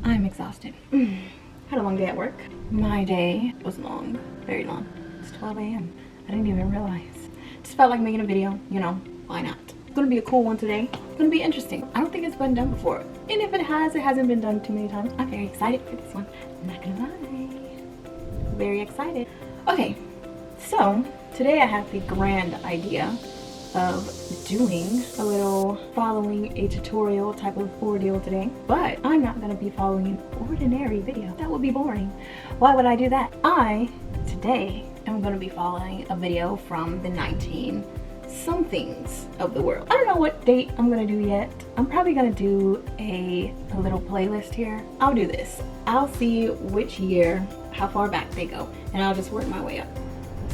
I'm exhausted. Had a long day at work. My day was long, very long. It's 12 a.m. I didn't even realize. Just felt like making a video, you know, why not? It's gonna be a cool one today. It's gonna be interesting. I don't think it's been done before. And if it has, it hasn't been done too many times. I'm very excited for this one. I'm not gonna lie. Very excited. Okay, so today I have the grand idea of doing a little following a tutorial type of ordeal today, but I'm not going to be following an ordinary video. That would be boring. Why would I do that? Today am going to be following a video from the 19 somethings of the world. I don't know what date I'm going to do yet. I'm probably going to do a little playlist here. I'll do this. I'll see which year, how far back they go, and I'll just work my way up.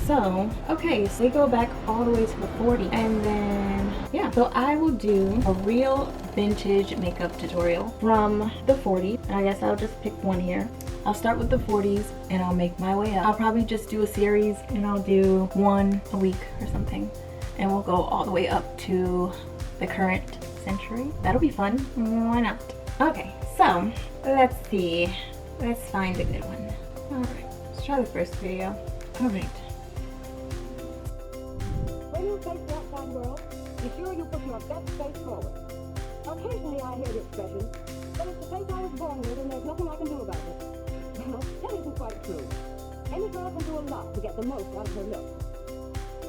So, okay, so they go back all the way to the 40s, and then, yeah, so I will do a real vintage makeup tutorial from the 40s, and I guess I'll just pick one here. I'll start with the 40s, and I'll make my way up. I'll probably just do a series, and I'll do one a week or something, and we'll go all the way up to the current century. That'll be fun. Why not? Okay, so, let's see. Let's find a good one. Alright, let's try the first video. Alright. When you face the outside world, be sure you put your best face forward. Occasionally I hear the expression, but it's the face I was born with and there's nothing I can do about it. Well, that isn't quite true. Any girl can do a lot to get the most out of her looks.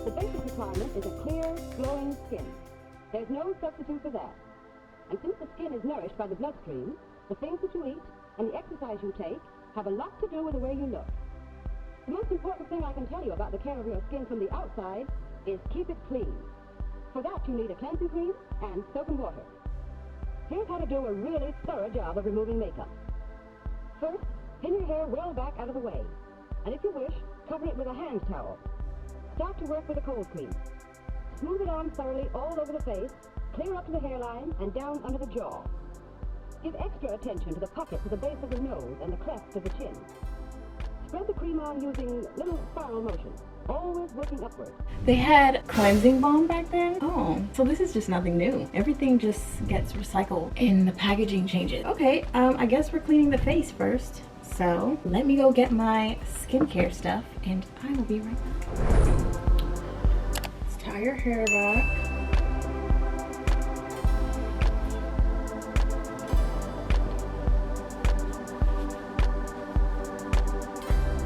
The basic requirement is a clear, glowing skin. There's no substitute for that. And since the skin is nourished by the bloodstream, the things that you eat and the exercise you take have a lot to do with the way you look. The most important thing I can tell you about the care of your skin from the outside is keep it clean. For that you need a cleansing cream and soap and water. Here's how to do a really thorough job of removing makeup. First, pin your hair well back out of the way, and if you wish, cover it with a hand towel. Start to work with a cold cream. Smooth it on thoroughly all over the face, clear up to the hairline and down under the jaw. Give extra attention to the pockets at the base of the nose and the cleft of the chin. Spread the cream on using little spiral motions, always working upward. They had cleansing balm back then? Oh, so this is just nothing new. Everything just gets recycled and the packaging changes. Okay, I guess we're cleaning the face first. So let me go get my skincare stuff and I will be right back. Let's tie your hair back.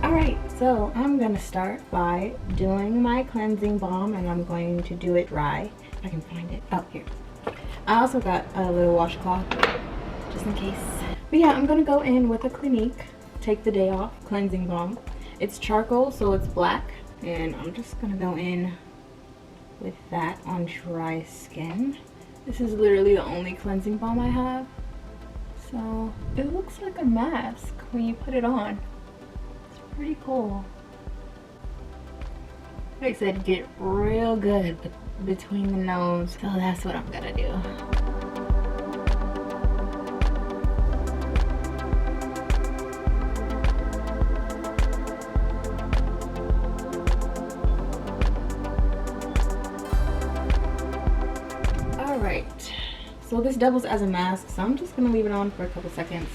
Alright, so I'm going to start by doing my cleansing balm and I'm going to do it dry. If I can find it. Oh, here. I also got a little washcloth just in case. But yeah, I'm going to go in with a Clinique, take the day off, cleansing balm. It's charcoal, so it's black. And I'm just going to go in with that on dry skin. This is literally the only cleansing balm I have. So it looks like a mask when you put it on. Pretty cool. Like I said, get real good between the nose. So that's what I'm gonna do. Alright. So this doubles as a mask, so I'm just gonna leave it on for a couple seconds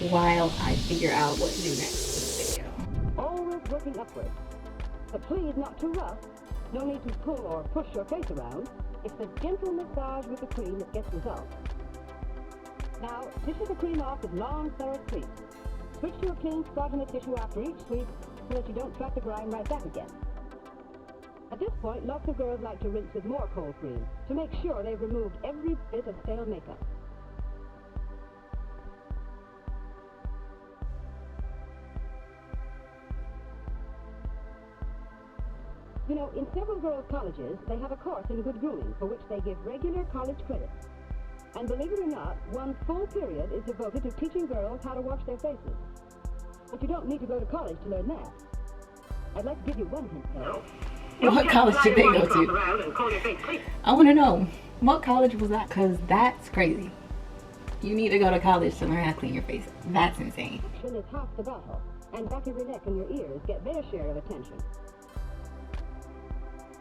while I figure out what to do next. Working upward. But please not too rough. No need to pull or push your face around. It's the gentle massage with the cream that gets results. Now, tissue the cream off with long, thorough sweeps. Switch to a clean spot in the tissue after each sweep so that you don't trap the grime right back again. At this point, lots of girls like to rinse with more cold cream to make sure they've removed every bit of stale makeup. You know, in several girls' colleges, they have a course in good grooming for which they give regular college credits. And believe it or not, one full period is devoted to teaching girls how to wash their faces. But you don't need to go to college to learn that. I'd like to give you one hint, though. What college did they go to? I want to know. What college was that? Because that's crazy. You need to go to college to learn how to clean your face. That's insane. Action is half the battle, and back of your neck and your ears get their share of attention.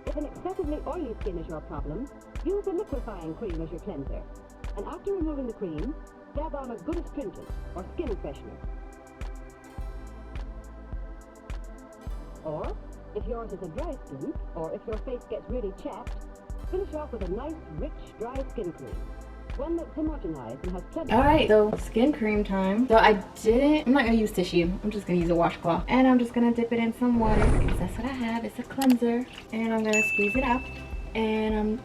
If an excessively oily skin is your problem, use a liquefying cream as your cleanser. And after removing the cream, dab on a good astringent or skin freshener. Or, if yours is a dry skin, or if your face gets really chapped, finish off with a nice, rich, dry skin cream. One that's homogenized and has plenty. Alright, so skin cream time. So I'm not gonna use tissue. I'm just gonna use a washcloth. And I'm just gonna dip it in some water because that's what I have. It's a cleanser. And I'm gonna squeeze it out. And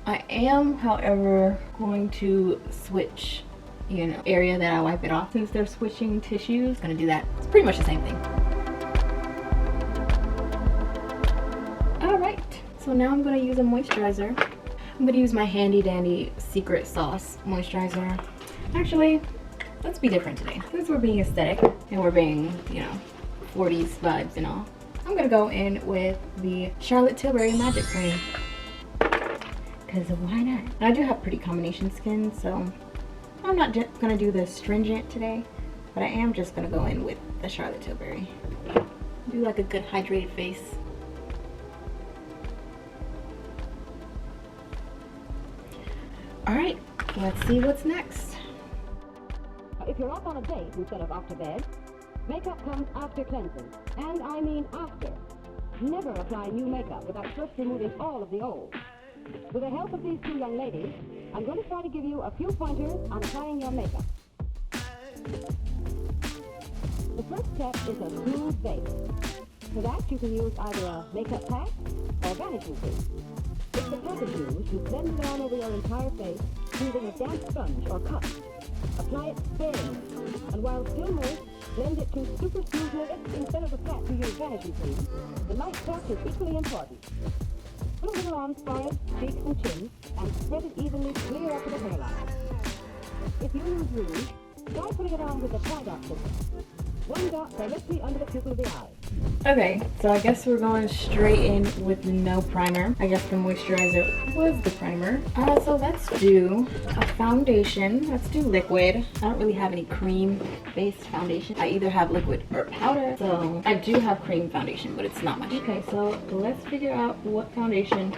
I am, however, going to switch, you know, area that I wipe it off. Since they're switching tissues, I'm gonna do that. It's pretty much the same thing. Alright, so now I'm gonna use a moisturizer. I'm gonna use my handy dandy secret sauce moisturizer. Actually, let's be different today. Since we're being aesthetic and we're being, you know, 40s vibes and all, I'm gonna go in with the Charlotte Tilbury Magic Cream. Because why not? And I do have pretty combination skin, so I'm not gonna do the stringent today, but I am just gonna go in with the Charlotte Tilbury. Do like a good hydrated face. Alright, let's see what's next. If you're up on a date instead of off to bed, makeup comes after cleansing. And I mean after. Never apply new makeup without first removing all of the old. With the help of these two young ladies, I'm going to try to give you a few pointers on applying your makeup. The first step is a smooth base. For that, you can use either a makeup pack or vanishing cream. If the pack is used, you blend it on over your entire face using a damp sponge or cup. Apply it sparingly, and while still moist, blend it to super smoothness instead of the pack to use vanishing cream. The light touch is equally important. Put a little on forehead, cheeks, and chin, and spread it evenly clear up to the hairline. If you use rouge, try putting it on with the tie dot system. One dot directly under the pupil of the eye. Okay, so I guess we're going straight in with no primer. I guess the moisturizer was the primer. So let's do a foundation. Let's do liquid. I don't really have any cream-based foundation. I either have liquid or powder. So I do have cream foundation, but it's not much. Okay, so let's figure out what foundation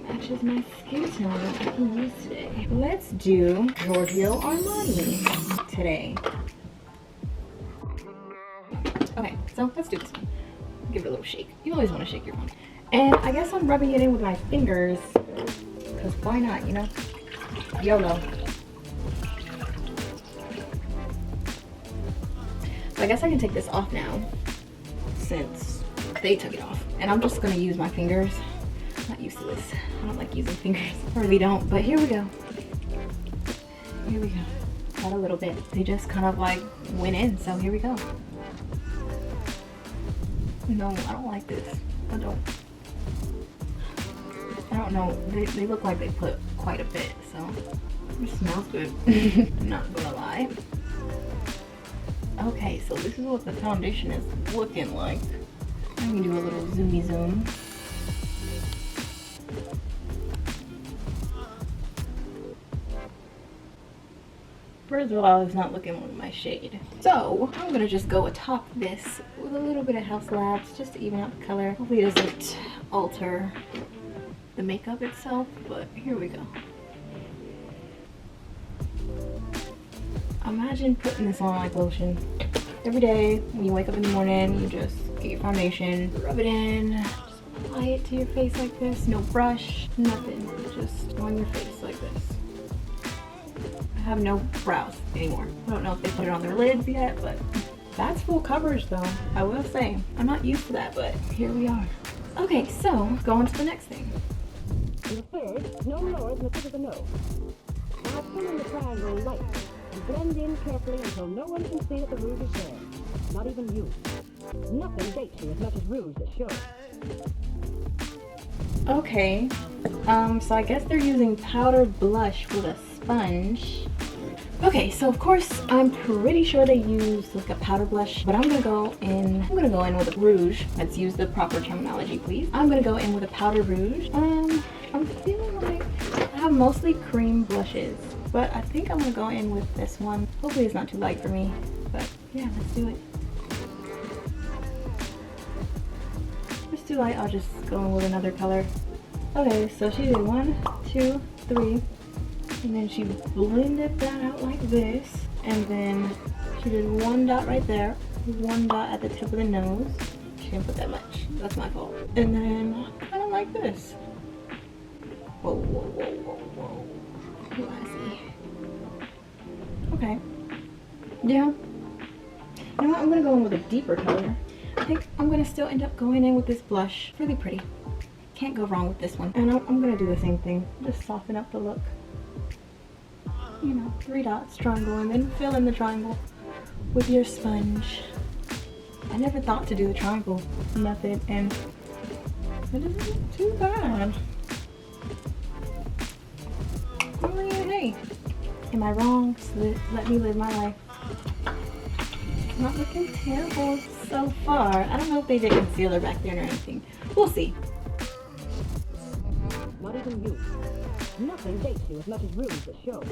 matches my skin tone I can use today. Let's do Giorgio Armani today. Okay, so let's do this one. Give it a little shake. You always want to shake your phone. And I guess I'm rubbing it in with my fingers, because why not, you know? YOLO. So I guess I can take this off now, since they took it off. And I'm just going to use my fingers. I'm not used to this. I don't like using fingers. I really don't, but here we go. Here we go. Got a little bit. They just kind of like went in, so here we go. No, I don't like this. I don't know. They look like they put quite a bit, so it smells good. I'm not gonna lie. Okay, so this is what the foundation is looking like. Let me do a little zoomy zoom. First of all, it's not looking like my shade. So I'm gonna just go atop this with a little bit of House Labs just to even out the color. Hopefully it doesn't alter the makeup itself, but here we go. Imagine putting this on like lotion. Every day when you wake up in the morning, you just get your foundation, rub it in, just apply it to your face like this. No brush, nothing. Just on your face like this. I have no brows anymore. I don't know if they put it on their lids yet, but that's full coverage though. I will say, I'm not used to that, but here we are. Okay, so go on to the next thing. And the third, no lower than the tip of the nose. Now fill in the triangle lightly and blend in carefully until no one can see that the rouge is there. Not even you. Nothing dates you as much as rouge that shows. Okay, so I guess they're using powder blush with a sponge. Okay, so of course I'm pretty sure they use like a powder blush, but I'm gonna go in with a rouge. Let's use the proper terminology, please. I'm gonna go in with a powder rouge. I'm feeling like I have mostly cream blushes, but I think I'm gonna go in with this one. Hopefully it's not too light for me, but yeah, let's do it. If it's too light, I'll just go in with another color. Okay, so she did 1, 2, 3, And then she blended that out like this. And then she did one dot right there, one dot at the tip of the nose. She didn't put that much. That's my fault. And then kind of like this. Whoa, whoa, whoa, whoa, whoa. Classy. Okay. Yeah. You know what? I'm gonna go in with a deeper color. I think I'm gonna still end up going in with this blush. Really pretty. Can't go wrong with this one. And I'm gonna do the same thing. Just soften up the look. You know, 3 dots, triangle, and then fill in the triangle with your sponge. I never thought to do the triangle method, and it isn't too bad. I mean, hey, am I wrong? Let me live my life. It's not looking terrible so far. I don't know if they did concealer back there or anything. We'll see. Not even you. Nothing dates you as much as rouge that shows.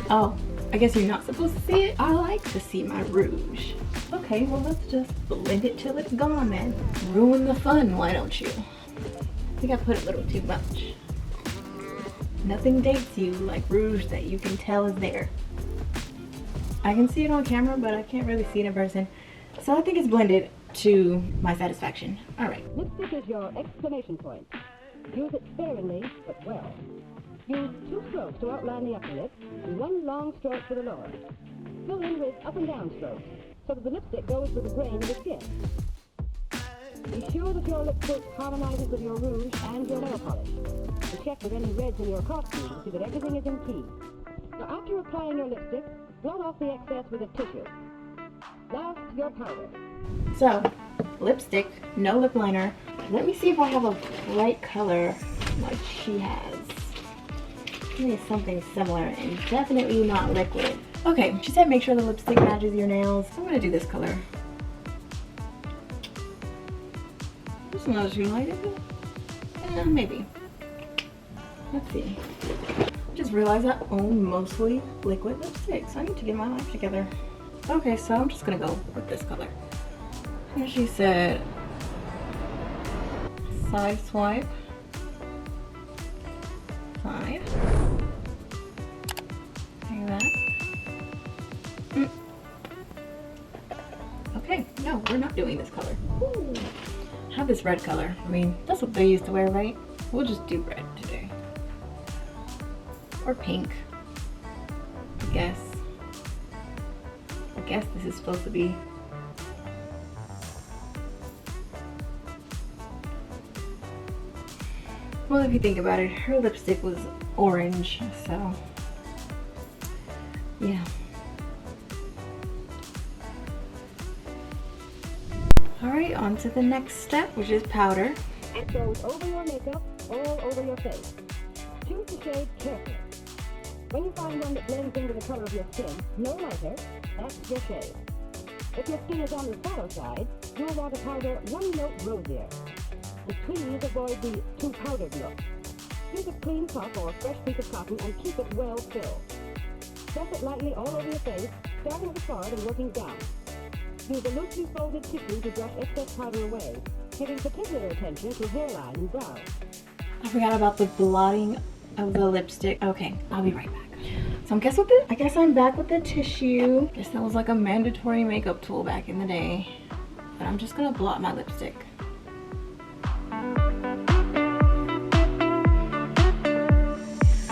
Oh, I guess you're not supposed to see it? I like to see my rouge. Okay, well let's just blend it till it's gone then. Ruin the fun, why don't you? I think I put a little too much. Nothing dates you like rouge that you can tell is there. I can see it on camera, but I can't really see it in person. So I think it's blended to my satisfaction. All right. Lipstick is your exclamation point. Use it sparingly, but well. Use 2 strokes to outline the upper lip, and 1 long stroke for the lower. Fill in with up and down strokes, so that the lipstick goes with the grain of the skin. Be sure that your lipstick harmonizes with your rouge and your nail polish. And check with any reds in your costume to see that everything is in key. Now, after applying your lipstick, blot off the excess with a tissue. Last, your powder. So, lipstick, no lip liner. Let me see if I have a bright color like she has. Maybe something similar and definitely not liquid. Okay, she said make sure the lipstick matches your nails. I'm gonna do this color. This not too light, is it? Maybe. Let's see. Just realized I own mostly liquid lipstick, so I need to get my life together. Okay, so I'm just gonna go with this color. Here she said, side swipe, 5. Like that. Okay, no, we're not doing this color. Ooh. Have this red color. I mean, that's what they used to wear, right? We'll just do red today. Or pink, I guess. I guess this is supposed to be. Well, if you think about it, her lipstick was orange, so yeah. Alright, on to the next step, which is powder. It goes over your makeup, all over your face. Choose the shade carefully. When you find one that blends into the color of your skin, no lighter, that's your shade. If your skin is on the sallow side, you'll want to powder 1 note rosier. And please avoid the too powdered look. Use a clean puff or fresh piece of cotton and keep it well filled. Press it lightly all over your face, starting at the forehead and working down. Use a loosely folded tissue to brush excess powder away, giving particular attention to hairline and brows. I forgot about the blotting of the lipstick. Okay, I'll be right back. So I guess I'm back with the tissue. Guess that was like a mandatory makeup tool back in the day. But I'm just gonna blot my lipstick.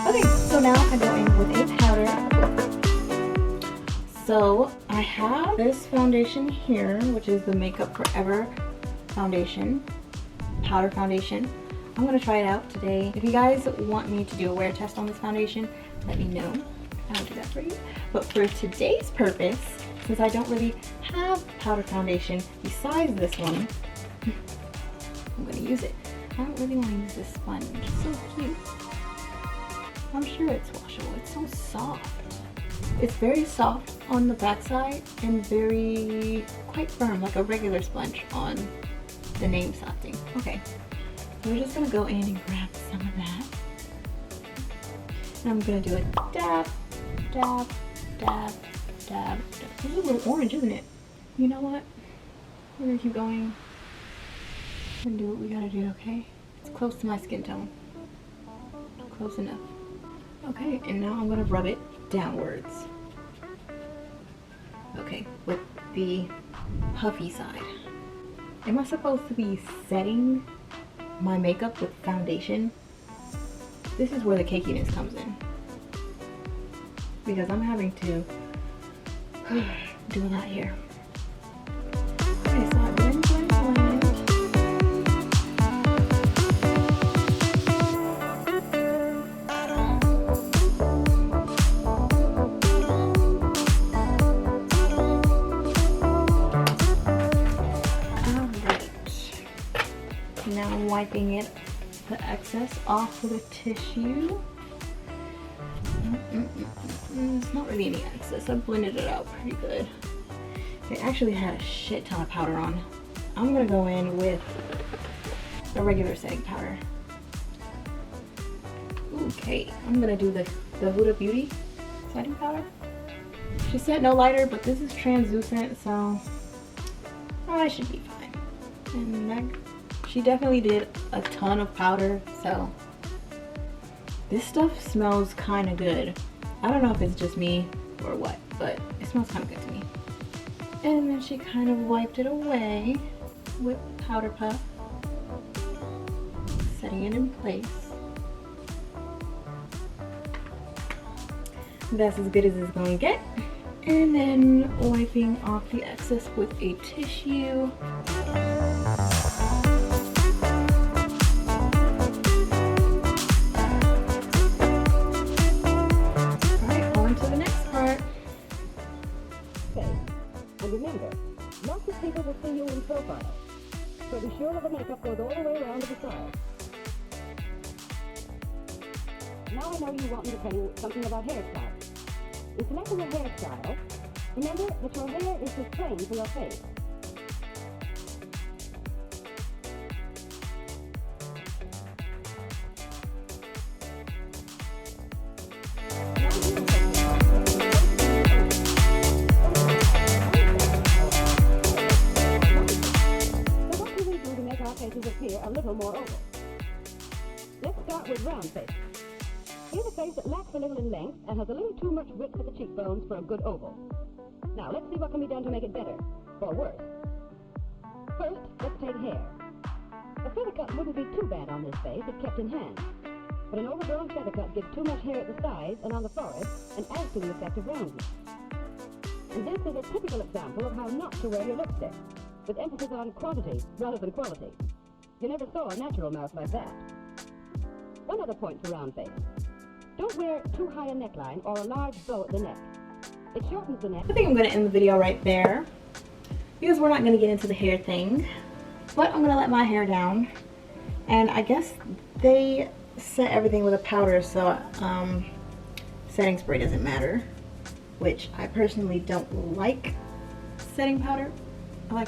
Okay, so now I go in with a powder. So I have this foundation here, which is the Makeup Forever foundation, powder foundation. I'm gonna try it out today. If you guys want me to do a wear test on this foundation, let me know. I'll do that for you. But for today's purpose, since I don't really have powder foundation besides this one, I'm gonna use it. I don't really want to use this sponge. It's so cute. I'm sure it's washable. It's so soft. It's very soft on the backside and quite firm, like a regular sponge on the name something. Okay, so we're just gonna go in and grab some of that. And I'm gonna do a dab, dab, dab, dab. This is a little orange, isn't it? You know what? We're gonna keep going and do what we gotta do, okay? It's close to my skin tone. Close enough. Okay, and now I'm gonna rub it downwards. Okay, with the puffy side. Am I supposed to be setting my makeup with foundation? This is where the cakiness comes in, because I'm having to do a lot here. Okay, so I blend. Now I'm wiping the excess off with a tissue. It's not really any excess. I blended it out pretty good. They actually had a shit ton of powder on. I'm gonna go in with the regular setting powder. Okay, I'm gonna do the Huda Beauty setting powder. She said no lighter, but this is translucent, so I should be fine. And she definitely did a ton of powder, so this stuff smells kind of good. I don't know if it's just me or what, but it smells kind of good to me. And then she kind of wiped it away with powder puff, setting it in place. That's as good as it's going to get. And then wiping off the excess with a tissue. And remember, lots of people will see you in profile, so be sure that the makeup goes all the way around to the side. Now I know you want me to tell you something about hairstyle. In selecting a hairstyle, remember that your hair is the frame for your face. Appear a little more oval. Let's start with round face. Here's a face that lacks a little in length and has a little too much width at the cheekbones for a good oval. Now let's see what can be done to make it better, or worse. First, let's take hair. A feather cut wouldn't be too bad on this face if kept in hand, but an overgrown feather cut gives too much hair at the sides and on the forehead and adds to the effect of roundness. And this is a typical example of how not to wear your lipstick, with emphasis on quantity rather than quality. You never saw a natural mouth like that. One other point for round face. Don't wear too high a neckline or a large bow at the neck. It shortens the neck. I think I'm going to end the video right there, because we're not going to get into the hair thing. But I'm going to let my hair down. And I guess they set everything with a powder, so setting spray doesn't matter. Which I personally don't like setting powder. I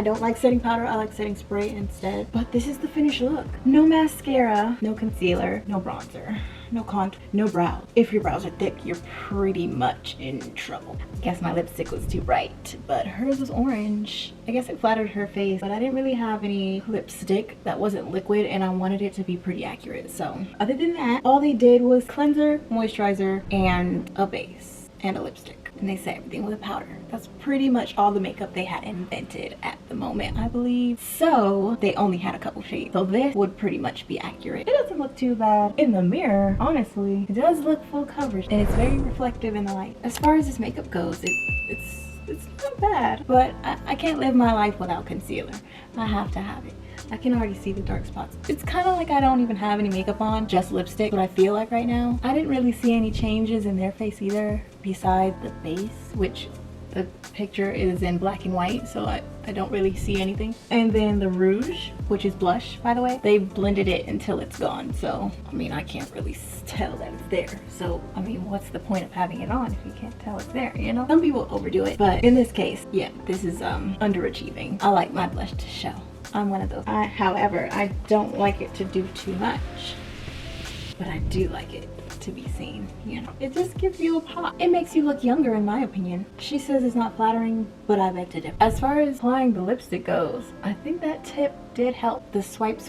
don't like setting powder, I like setting spray instead. But this is the finished look. No mascara, no concealer, no bronzer, no contour, no brows. If your brows are thick, you're pretty much in trouble. I guess my lipstick was too bright, but hers was orange. I guess it flattered her face, but I didn't really have any lipstick that wasn't liquid, and I wanted it to be pretty accurate. So other than that, all they did was cleanser, moisturizer, and a base, and a lipstick. And they set everything with a powder. That's pretty much all the makeup they had invented at the moment, I believe. So they only had a couple shades. So this would pretty much be accurate. It doesn't look too bad in the mirror, honestly. It does look full coverage, and it's very reflective in the light. As far as this makeup goes, it's not bad. But I can't live my life without concealer. I have to have it. I can already see the dark spots. It's kind of like I don't even have any makeup on, just lipstick, what I feel like right now. I didn't really see any changes in their face either, besides the base, which the picture is in black and white, so I don't really see anything. And then the rouge, which is blush, by the way, they blended it until it's gone. So, I mean, I can't really tell that it's there. So, I mean, what's the point of having it on if you can't tell it's there, you know? Some people overdo it, but in this case, yeah, this is underachieving. I like my blush to show. I'm one of those. However, I don't like it to do too much, but I do like it to be seen, you know. It just gives you a pop. It makes you look younger, in my opinion. She says it's not flattering, but I beg to differ. As far as applying the lipstick goes, I think that tip did help. The swipe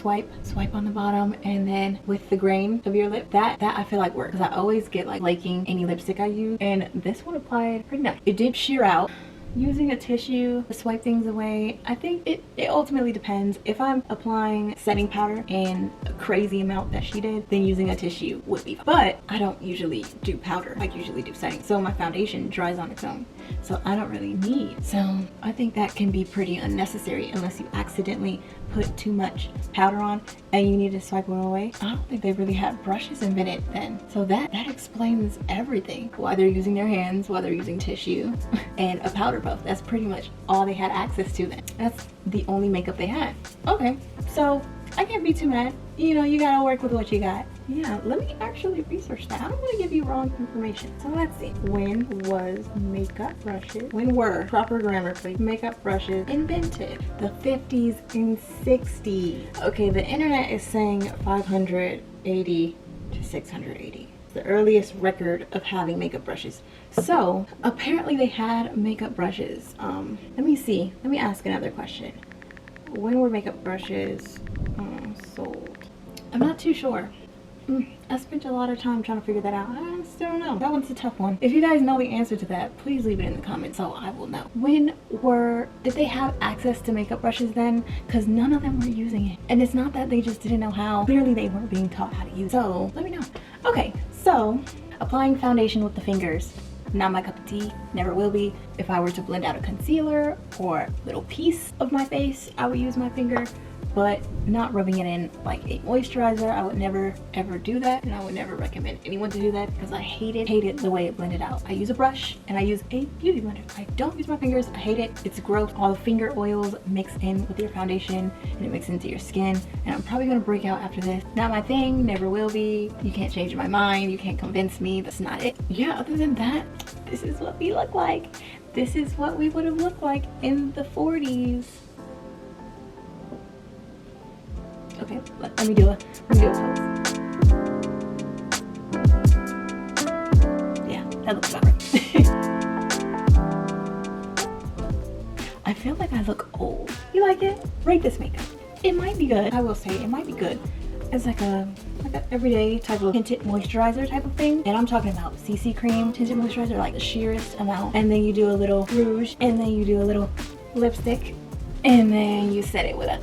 on the bottom, and then with the grain of your lip, that I feel like works, because I always get like flaking any lipstick I use, and this one applied pretty nice. It did sheer out. Using a tissue to swipe things away, I think it ultimately depends. If I'm applying setting powder in a crazy amount that she did, then using a tissue would be fine. But I don't usually do powder, I usually do setting. So my foundation dries on its own, so I don't really need. So I think that can be pretty unnecessary unless you accidentally put too much powder on and you need to swipe it away. I don't think they really had brushes invented then. So that explains everything. Why they're using their hands, why they're using tissue, and a powder puff. That's pretty much all they had access to then. That's the only makeup they had. Okay, so I can't be too mad. You know, you gotta work with what you got. Yeah, let me actually research that. I don't want to give you wrong information. So let's see. When were, proper grammar please, makeup brushes invented? The 50s and 60s. Okay, the internet is saying 580 to 680. The earliest record of having makeup brushes. So apparently they had makeup brushes. Let me see. Let me ask another question. When were makeup brushes sold? I'm not too sure. I spent a lot of time trying to figure that out. I still don't know. That one's a tough one. If you guys know the answer to that, please leave it in the comments so I will know. Did they have access to makeup brushes then? Because none of them were using it. And it's not that they just didn't know how. Clearly they weren't being taught how to use it. So let me know. Okay, so applying foundation with the fingers. Not my cup of tea, never will be. If I were to blend out a concealer or a little piece of my face, I would use my finger, but not rubbing it in like a moisturizer. I would never ever do that, and I would never recommend anyone to do that because I hate it the way it blended out. I use a brush and I use a beauty blender. I don't use my fingers. I hate it. It's gross. All the finger oils mix in with your foundation and it mixes into your skin, and I'm probably gonna break out after this. Not my thing, never will be. You can't change my mind. You can't convince me. That's not it. Yeah, other than that, this is what we look like. This is what we would have looked like in the 40s. Okay, let me do a pose. Yeah, that looks about right. I feel like I look old. You like it? Rate this makeup. It might be good. I will say it might be good. It's like a everyday type of tinted moisturizer type of thing. And I'm talking about CC cream tinted moisturizer, like the sheerest amount. And then you do a little rouge, and then you do a little lipstick, and then you set it with a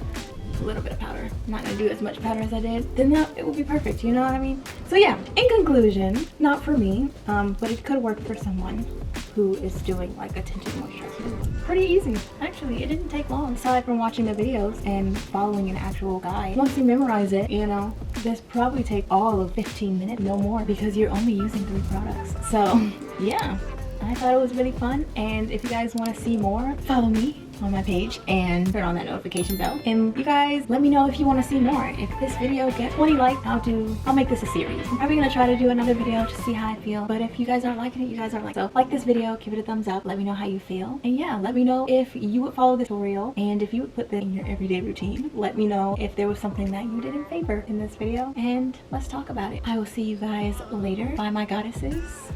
little bit of powder. I'm not gonna do as much powder as I did. Then it will be perfect, you know what I mean? So yeah, in conclusion, not for me, but it could work for someone who is doing like a tinted moisturizer. Pretty easy. Actually, it didn't take long, aside from watching the videos and following an actual guide. Once you memorize it, you know, this probably take all of 15 minutes, no more, because you're only using 3 products. So yeah, I thought it was really fun, and if you guys want to see more, follow me on my page and turn on that notification bell. And you guys, let me know if you want to see more. If this video gets 20 likes, I'll make this a series. I'm probably gonna try to do another video to see how I feel. But if you guys aren't liking it, you guys aren't liking it. So like this video, give it a thumbs up, let me know how you feel. And yeah, let me know if you would follow the tutorial and if you would put this in your everyday routine. Let me know if there was something that you didn't favor in this video, and let's talk about it. I will see you guys later. Bye, my goddesses.